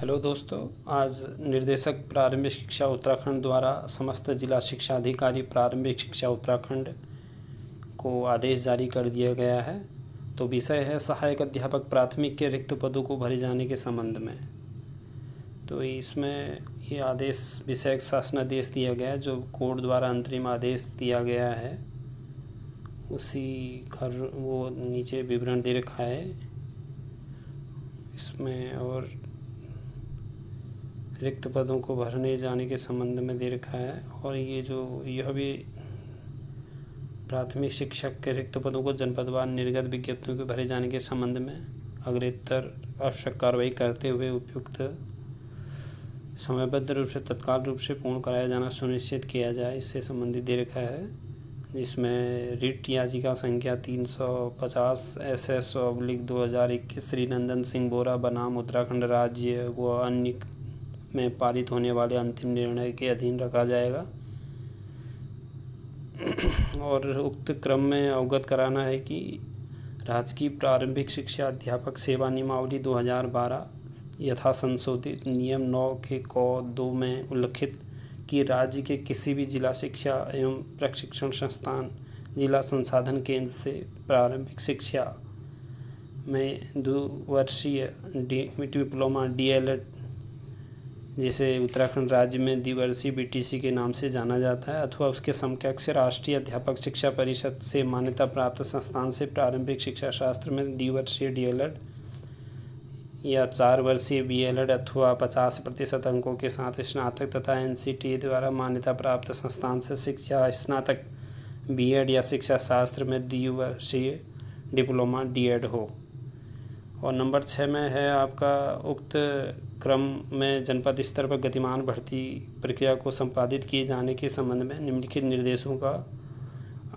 Hello दोस्तों, आज निर्देशक प्रारंभिक शिक्षा उत्तराखंड द्वारा समस्त जिला शिक्षा अधिकारी प्रारंभिक शिक्षा उत्तराखंड को आदेश जारी कर दिया गया है। तो विषय है सहायक अध्यापक प्राथमिक के रिक्त पदों को भरे जाने के संबंध में। तो इसमें ये आदेश विषयक शासनादेश दिया गया है, जो कोर्ट द्वारा अंतरिम आदेश दिया गया है उसी का वो नीचे विवरण दे रखा है इसमें, और रिक्त पदों को भरने जाने के संबंध में दे रखा है। और यह भी प्राथमिक शिक्षक के रिक्त पदों को जनपदवार निर्गत विज्ञप्तियों के भरे जाने के संबंध में अग्रेतर आवश्यक कार्रवाई करते हुए उपयुक्त समयबद्ध रूप से तत्काल रूप से पूर्ण कराया जाना सुनिश्चित किया जाए, इससे संबंधित दे रखा है। जिसमें रिट याचिका संख्या 350 SS/2021 श्री नंदन सिंह बोरा बनाम उत्तराखंड राज्य व अन्य में पारित होने वाले अंतिम निर्णय के अधीन रखा जाएगा। और उक्त क्रम में अवगत कराना है कि राजकीय प्रारंभिक शिक्षा अध्यापक सेवा नियमावली 2012 यथा संशोधित नियम 9 के क 2 में उल्लिखित कि राज्य के किसी भी जिला शिक्षा एवं प्रशिक्षण संस्थान, जिला संसाधन केंद्र से प्रारंभिक शिक्षा में 2 वर्षीय डिप्लोमा DLED, जिसे उत्तराखंड राज्य में द्विवर्षीय BTC के नाम से जाना जाता है, अथवा उसके समकक्ष राष्ट्रीय अध्यापक शिक्षा परिषद से मान्यता प्राप्त संस्थान से प्रारंभिक शिक्षा शास्त्र में द्विवर्षीय DLED या 4 वर्षीय BLED अथवा 50% अंकों के साथ स्नातक तथा NCTA द्वारा मान्यता प्राप्त संस्थान से शिक्षा स्नातक BEd या शिक्षा शास्त्र में द्विवर्षीय डिप्लोमा DEd हो। और नंबर 6 में है आपका उक्त क्रम में जनपद स्तर पर गतिमान भर्ती प्रक्रिया को संपादित किए जाने के संबंध में निम्नलिखित निर्देशों का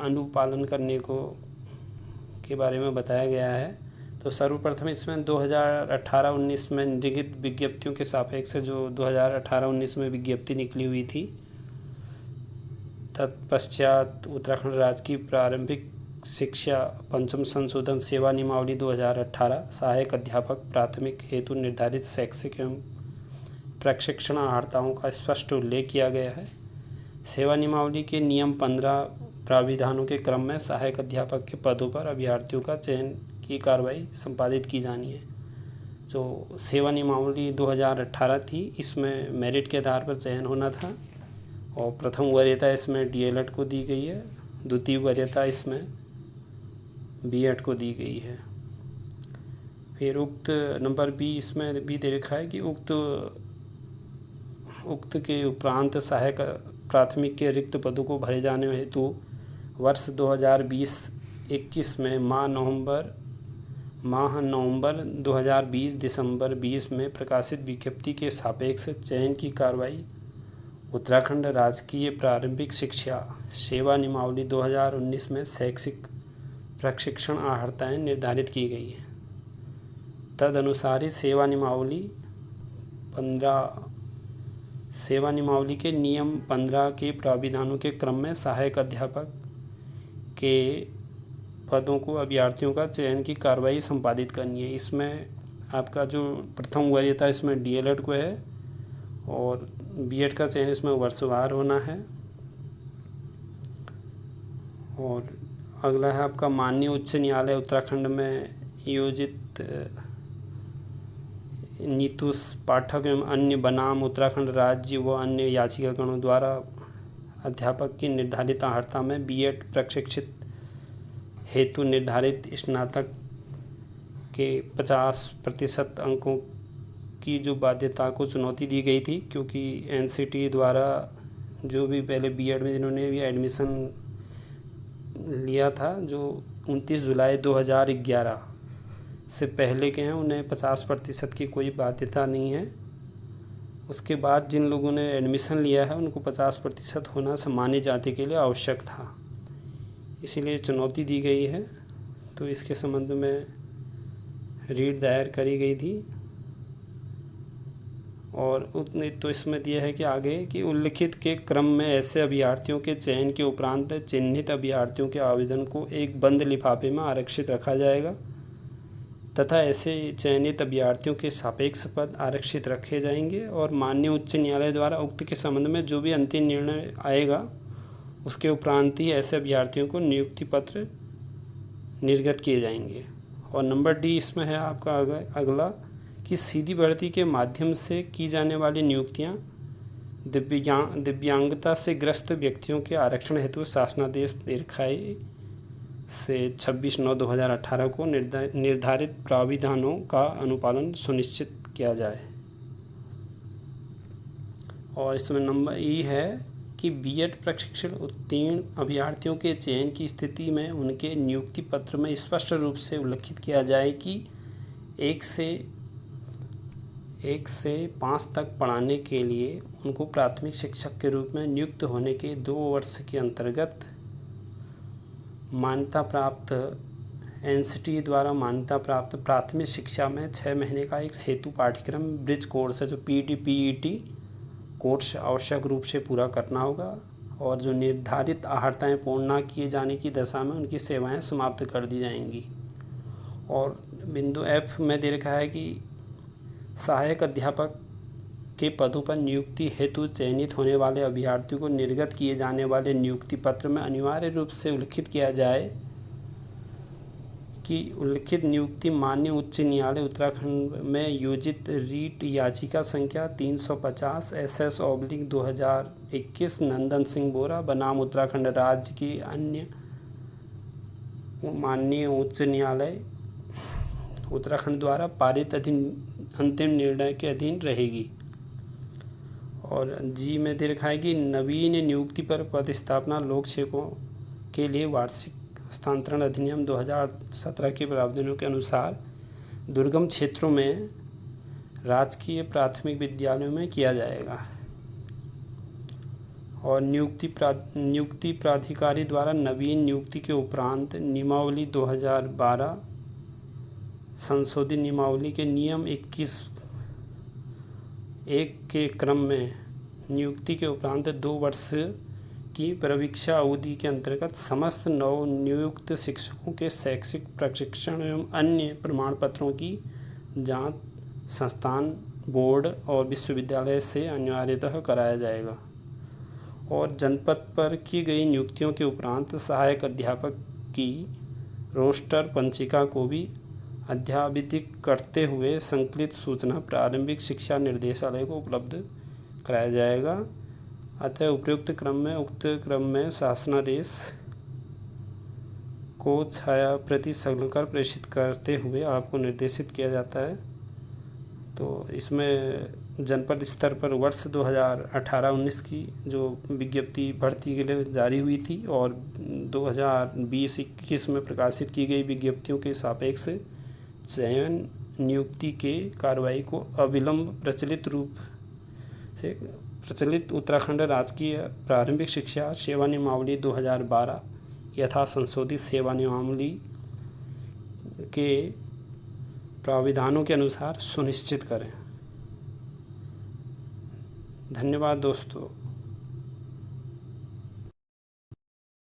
अनुपालन करने के बारे में बताया गया है। तो सर्वप्रथम इसमें 2018-19 में निर्गत विज्ञप्तियों के सापेक्ष जो 2018-19 में विज्ञप्ति निकली हुई थी, तत्पश्चात उत्तराखंड राज्य की प्रारंभिक शिक्षा पंचम संशोधन सेवा नियमावली 2018 सहायक अध्यापक प्राथमिक हेतु निर्धारित शैक्षिक एवं प्रशिक्षणार्थाओं का स्पष्ट उल्लेख किया गया है। सेवा नियमावली के नियम 15 प्राविधानों के क्रम में सहायक अध्यापक के पदों पर अभ्यर्थियों का चयन की कार्रवाई संपादित की जानी है। जो सेवा नियमावली 2018 थी, इसमें मेरिट के आधार पर चयन होना था और प्रथम वरीयता इसमें DLED को दी गई है, द्वितीय वरीयता इसमें BEd को दी गई है। फिर उक्त नंबर B इसमें भी दे रखा है कि उक्त के उपरांत सहायक प्राथमिक के रिक्त पदों को भरे जाने हेतु वर्ष 2020-21 में माह नवंबर 2020 दिसंबर 20 में प्रकाशित विज्ञप्ति के सापेक्ष चयन की कार्रवाई उत्तराखंड राजकीय प्रारंभिक शिक्षा सेवा नियमावली 2019 में शैक्षिक प्रशिक्षण अर्हताएँ निर्धारित की गई हैं। तदनुसार ही सेवा नियमावली के नियम 15 के प्राविधानों के क्रम में सहायक अध्यापक के पदों को अभ्यर्थियों का चयन की कार्रवाई संपादित करनी है। इसमें आपका जो प्रथम वरीयता इसमें DLED को है और BEd का चयन इसमें वर्षवार होना है। और अगला है आपका माननीय उच्च न्यायालय उत्तराखंड में योजित नीतूस पाठक एवं अन्य बनाम उत्तराखंड राज्य व अन्य याचिकागणों द्वारा अध्यापक की निर्धारित अर्हता में BEd प्रशिक्षित हेतु निर्धारित स्नातक के 50% अंकों की जो बाध्यता को चुनौती दी गई थी, क्योंकि NCTA द्वारा जो भी पहले BEd में जिन्होंने भी एडमिशन लिया था, जो 29 जुलाई 2011 से पहले के हैं, उन्हें 50% की कोई बाध्यता नहीं है। उसके बाद जिन लोगों ने एडमिशन लिया है उनको 50% होना सामान्य जाति के लिए आवश्यक था, इसीलिए चुनौती दी गई है। तो इसके संबंध में रीट दायर करी गई थी। और उतने तो इसमें दिया है कि आगे कि उल्लिखित के क्रम में ऐसे अभ्यर्थियों के चयन के उपरांत चिन्हित अभ्यर्थियों के आवेदन को एक बंद लिफाफे में आरक्षित रखा जाएगा। तथा ऐसे चयनित अभ्यर्थियों के सापेक्ष पद आरक्षित रखे जाएंगे और माननीय उच्च न्यायालय द्वारा उक्त के संबंध में जो भी अंतिम निर्णय आएगा उसके उपरांत ही ऐसे अभ्यर्थियों को नियुक्ति पत्र निर्गत किए जाएंगे। और नंबर डी इसमें है आपका अगला कि सीधी भर्ती के माध्यम से की जाने वाली नियुक्तियां दिव्यांगता से ग्रस्त व्यक्तियों के आरक्षण हेतु शासनादेश दीर्घाई से 26/9/2018 को निर्धारित प्राविधानों का अनुपालन सुनिश्चित किया जाए। और इसमें नंबर ई है कि बीएड प्रशिक्षण उत्तीर्ण अभ्यर्थियों के चयन की स्थिति में उनके नियुक्ति पत्र में स्पष्ट रूप से उल्लिखित किया जाए कि 1 से 5 तक पढ़ाने के लिए उनको प्राथमिक शिक्षक के रूप में नियुक्त होने के 2 वर्ष के अंतर्गत मान्यता प्राप्त एनसीटी द्वारा मान्यता प्राप्त प्राथमिक शिक्षा में 6 महीने का एक सेतु पाठ्यक्रम ब्रिज कोर्स है जो पीईटी कोर्स आवश्यक रूप से पूरा करना होगा। और जो निर्धारित आहर्ताएँ पूर्ण न किए जाने की दशा में उनकी सेवाएं समाप्त कर दी जाएंगी। और बिंदु एफ में दे रखा है कि सहायक अध्यापक के पदों पर नियुक्ति हेतु चयनित होने वाले अभ्यर्थियों को निर्गत किए जाने वाले नियुक्ति पत्र में अनिवार्य रूप से उल्लिखित किया जाए कि उल्लिखित नियुक्ति माननीय उच्च न्यायालय उत्तराखंड में योजित रीट याचिका संख्या 350 SS/2021 नंदन सिंह बोरा बनाम उत्तराखंड राज्य की अन्य माननीय उच्च न्यायालय उत्तराखंड द्वारा पारित अंतिम निर्णय के अधीन रहेगी। और जी में दे रखा है कि नवीन नियुक्ति पर पदस्थापना लोक सेवकों के लिए वार्षिक हस्तांतरण अधिनियम 2017 के प्रावधानों के अनुसार दुर्गम क्षेत्रों में राजकीय प्राथमिक विद्यालयों में किया जाएगा। और नियुक्ति प्राधिकारी द्वारा नवीन नियुक्ति के उपरांत नियमावली 2012 संशोधित नियमावली के नियम 21(1) के क्रम में नियुक्ति के उपरांत 2 वर्ष की प्रवीक्षा अवधि के अंतर्गत समस्त नव नियुक्त शिक्षकों के शैक्षिक प्रशिक्षण एवं अन्य प्रमाण पत्रों की जांच संस्थान बोर्ड और विश्वविद्यालय से अनिवार्यतः कराया जाएगा। और जनपद पर की गई नियुक्तियों के उपरांत सहायक अध्यापक की रोस्टर पंचिका को भी अद्यतन करते हुए संकलित सूचना प्रारंभिक शिक्षा निर्देशालय को उपलब्ध कराया जाएगा। अतः उक्त क्रम में शासनादेश को छाया प्रति संलग्न प्रेषित करते हुए आपको निर्देशित किया जाता है। तो इसमें जनपद स्तर पर वर्ष 2018-19 की जो विज्ञप्ति भर्ती के लिए जारी हुई थी और 2020-21 में प्रकाशित की गई विज्ञप्तियों के सापेक्ष चयन नियुक्ति के कार्रवाई को अविलंब प्रचलित उत्तराखंड राजकीय प्रारंभिक शिक्षा सेवा नियमावली 2012 यथा संशोधित सेवा नियमावली के प्राविधानों के अनुसार सुनिश्चित करें। धन्यवाद दोस्तों।